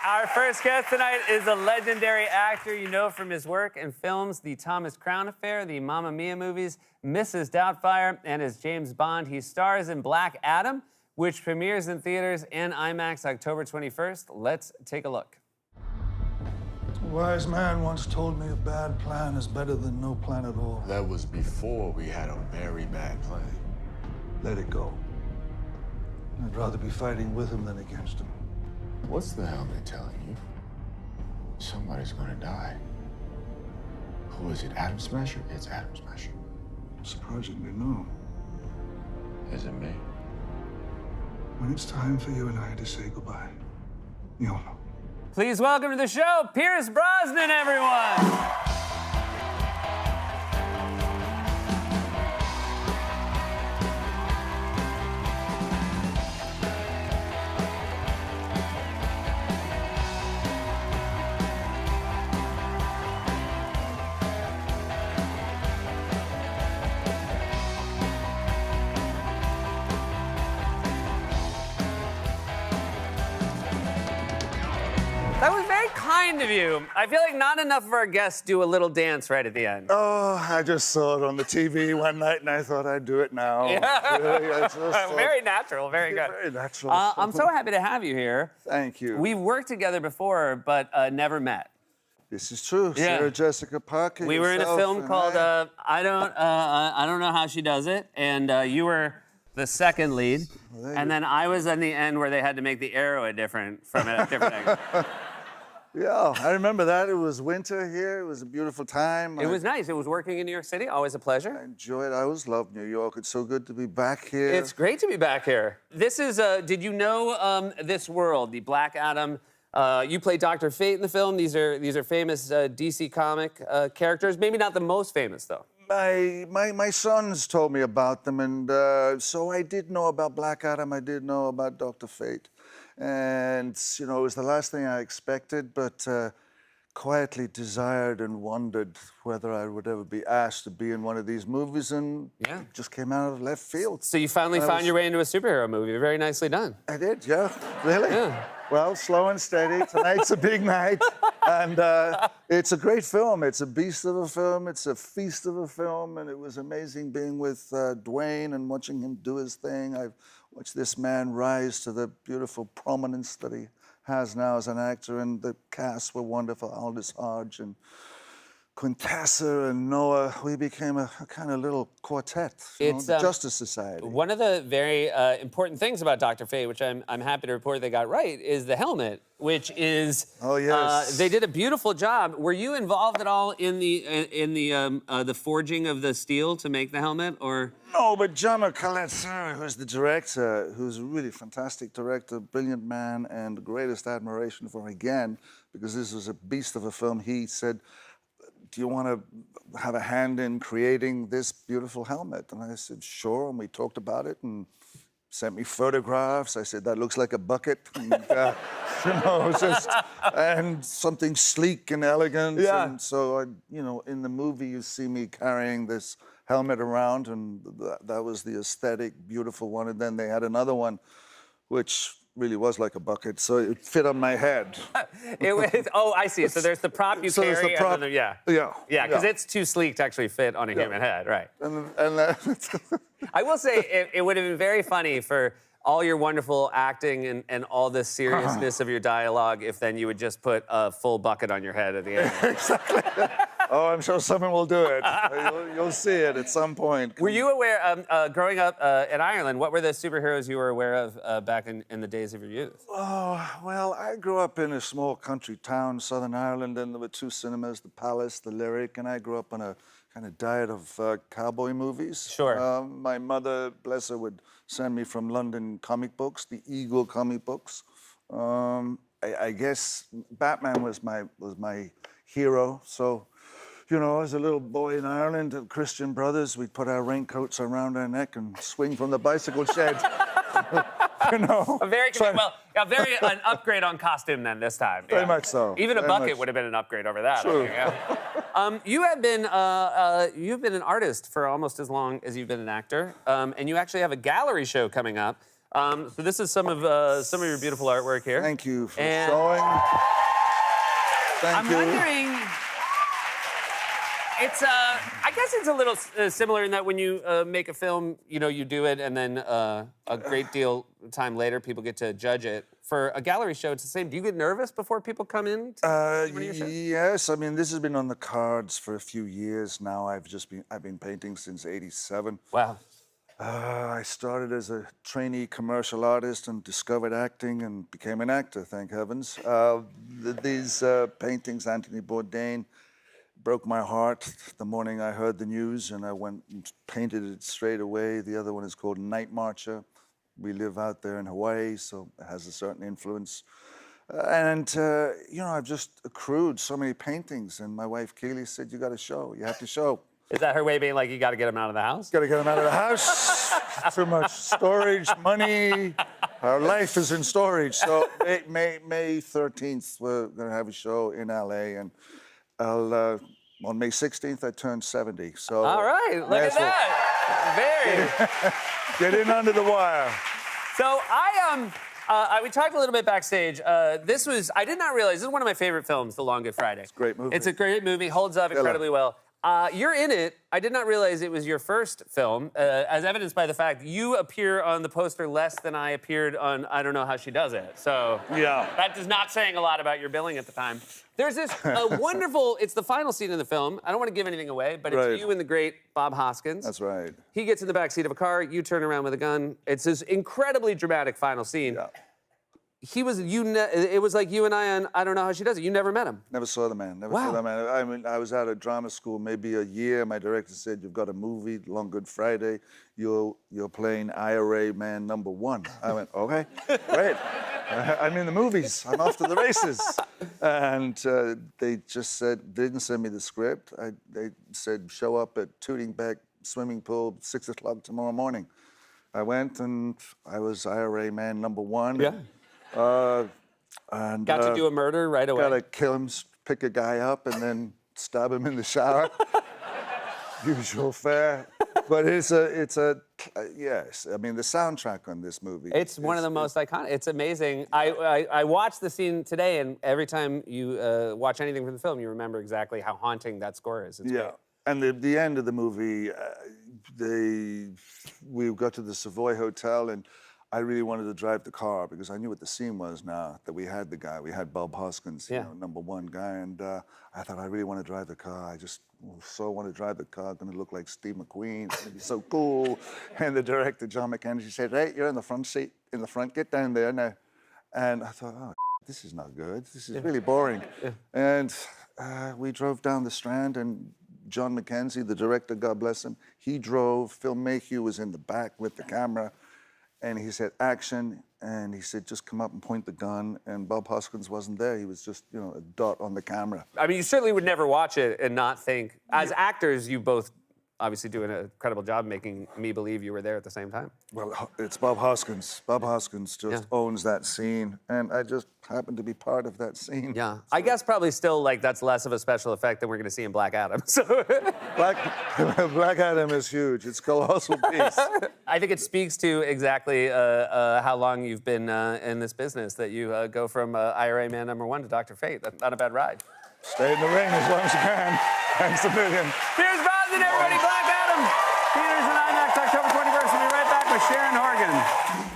Our first guest tonight is a legendary actor you know from his work in films The Thomas Crown Affair, the Mamma Mia movies, Mrs. Doubtfire, and as James Bond. He stars in Black Adam, which premieres in theaters and IMAX October 21st. Let's take a look. A wise man once told me a bad plan is better than no plan at all. That was before we had a very bad plan. Let it go. I'd rather be fighting with him than against him. What's the helmet telling you? Somebody's gonna die. Who is it? Atom Smasher? It's Atom Smasher. Surprisingly, no. Is it me? When it's time for you and I to say goodbye, you'll know. Please welcome to the show, Pierce Brosnan, everyone. That was very kind of you. I feel like not enough of our guests do a little dance right at the end. Oh, I just saw it on the TV one night and I thought I'd do it now. Yeah. Really, I just thought, Very natural, very good. very natural. I'm so happy to have you here. Thank you. We've worked together before, but never met. This is true. Yeah. Sarah Jessica Parker. We were in a yourself, film and called I I Don't Know How She Does It, and you were the second lead, and then I was on the end where they had to make the arrow a different angle. Yeah, I remember that. It was winter here. It was a beautiful time. It was nice. It was working in New York City. Always a pleasure. I enjoyed it. I always loved New York. It's so good to be back here. It's great to be back here. This is, did you know This World, the Black Adam? You play Dr. Fate in the film. These are famous DC comic characters. Maybe not the most famous, though. My sons told me about them, and so I did know about Black Adam. I did know about Dr. Fate. And, you know, it was the last thing I expected, but quietly desired and wondered whether I would ever be asked to be in one of these movies, and it just came out of left field. So you finally found your way into a superhero movie. Very nicely done. I did, yeah. Really? Yeah. Well, slow and steady. Tonight's a big night. And it's a great film. It's a beast of a film. It's a feast of a film. And it was amazing being with Dwayne and watching him do his thing. I've watched this man rise to the beautiful prominence that he has now as an actor. And the cast were wonderful. Aldous Hodge and Quintessa and Noah. We became a kind of little quartet, the Justice Society. One of the very important things about Dr. Fate, which I'm happy to report they got right, is the helmet, which is... Oh, yes. They did a beautiful job. Were you involved at all in the forging of the steel to make the helmet, or...? No, but John Collazzaro, who's the director, who's a really fantastic director, brilliant man, and the greatest admiration for him again, because this was a beast of a film. He said, do you want to have a hand in creating this beautiful helmet? And I said, sure, and we talked about it and sent me photographs. I said, that looks like a bucket. And, you know, just, and something sleek and elegant. Yeah. And so, you know, in the movie, you see me carrying this helmet around, and that was the aesthetic, beautiful one. And then they had another one, which really was like a bucket, so it fit on my head. It was, oh, I see. So there's the prop you So there's carry, the prop, and then yeah, because it's too sleek to actually fit on a human head, right? And I will say it would have been very funny for all your wonderful acting and all the seriousness of your dialogue if then you would just put a full bucket on your head at the end. Exactly. Oh, I'm sure someone will do it. You'll see it at some point. Were you aware, growing up in Ireland, what were the superheroes you were aware of back in the days of your youth? Oh, well, I grew up in a small country town, Southern Ireland, and there were two cinemas, the Palace, the Lyric, and I grew up on a kind of diet of cowboy movies. Sure. My mother, bless her, would send me from London comic books, the Eagle comic books. I guess Batman was my hero, so... You know, as a little boy in Ireland at Christian Brothers, we'd put our raincoats around our neck and swing from the bicycle shed. You know. An upgrade on costume then this time. Very much so. Even a Very bucket much. would have been an upgrade over that. True. You have been you've been an artist for almost as long as you've been an actor, and you actually have a gallery show coming up So this is some of your beautiful artwork here. Thank you for And showing. Thank I'm you. wondering, I guess it's a little similar in that when you make a film, you do it, and then a great deal of time later, people get to judge it. For a gallery show, it's the same. Do you get nervous before people come in to see one of your shows? Yes, I mean, this has been on the cards for a few years now. I've been painting since '87. Wow. I started as a trainee commercial artist and discovered acting and became an actor, thank heavens. These paintings, Anthony Bourdain, broke my heart the morning I heard the news, and I went and painted it straight away. The other one is called Night Marcher. We live out there in Hawaii, so it has a certain influence. I've just accrued so many paintings, and my wife, Keely, said, you got to show, you have to show. Is that her way of being like, you got to get them out of the house? Got to get them out of the house. Too much storage, money. Our life is in storage. So May 13th, we're going to have a show in LA, and on May 16th, I turned 70. So all right, look at that. Very. Get in under the wire. So we talked a little bit backstage. I did not realize, this is one of my favorite films, The Long Good Friday. It's a great movie. It's a great movie, holds up incredibly well. You're in it. I did not realize it was your first film, as evidenced by the fact you appear on the poster less than I appeared on I Don't Know How She Does It. So yeah, that is not saying a lot about your billing at the time. There's this wonderful, it's the final scene in the film. I don't want to give anything away, but it's you and the great Bob Hoskins. That's right. He gets in the back seat of a car, you turn around with a gun. It's this incredibly dramatic final scene. Yeah. It was like you and I on I Don't Know How She Does It. You never met him. Never saw the man. Never Wow. saw the man. I mean, I was out of drama school maybe a year. My director said, "You've got a movie, Long Good Friday. You're playing IRA man #1." I went, "Okay, great. I'm in the movies. I'm off to the races." And they just said, didn't send me the script. They said, "Show up at Tooting Bec swimming pool 6 o'clock tomorrow morning." I went, and I was IRA man #1. Yeah. And got to do a murder right away. Gotta kill him, pick a guy up, and then stab him in the shower. Usual fare. But yes. I mean, the soundtrack on this movie. It's one of the most iconic. It's amazing. I watched the scene today, and every time you watch anything from the film, you remember exactly how haunting that score is. It's great. And the end of the movie, we got to the Savoy Hotel, and I really wanted to drive the car because I knew what the scene was now that we had the guy. We had Bob Hoskins, #1 guy, and I thought I really want to drive the car. I just so want to drive the car. Going to look like Steve McQueen. It's going to be so cool. And the director, John McKenzie, said, "Hey, you're in the front seat, in the front. Get down there now." And I thought, oh, this is not good. This is really boring. And we drove down the Strand, and John McKenzie, the director, God bless him, he drove. Phil Mayhew was in the back with the camera. And he said, action, and he said, just come up and point the gun, and Bob Hoskins wasn't there. He was just, a dot on the camera. I mean, you certainly would never watch it and not think, as actors, you both obviously do an incredible job making me believe you were there at the same time. Well, it's Bob Hoskins. Bob Hoskins just owns that scene, and I just happened to be part of that scene. Yeah. So. I guess probably still, that's less of a special effect than we're going to see in Black Adam. So. Black Adam is huge. It's a colossal piece. I think it speaks to exactly how long you've been in this business, that you go from IRA man #1 to Dr. Fate. That's not a bad ride. Stay in the ring as long as you can. Thanks a million. Pierce Brosnan, everybody. Black Adam. Theaters and IMAX, October 21st. We'll be right back with Sharon Horgan.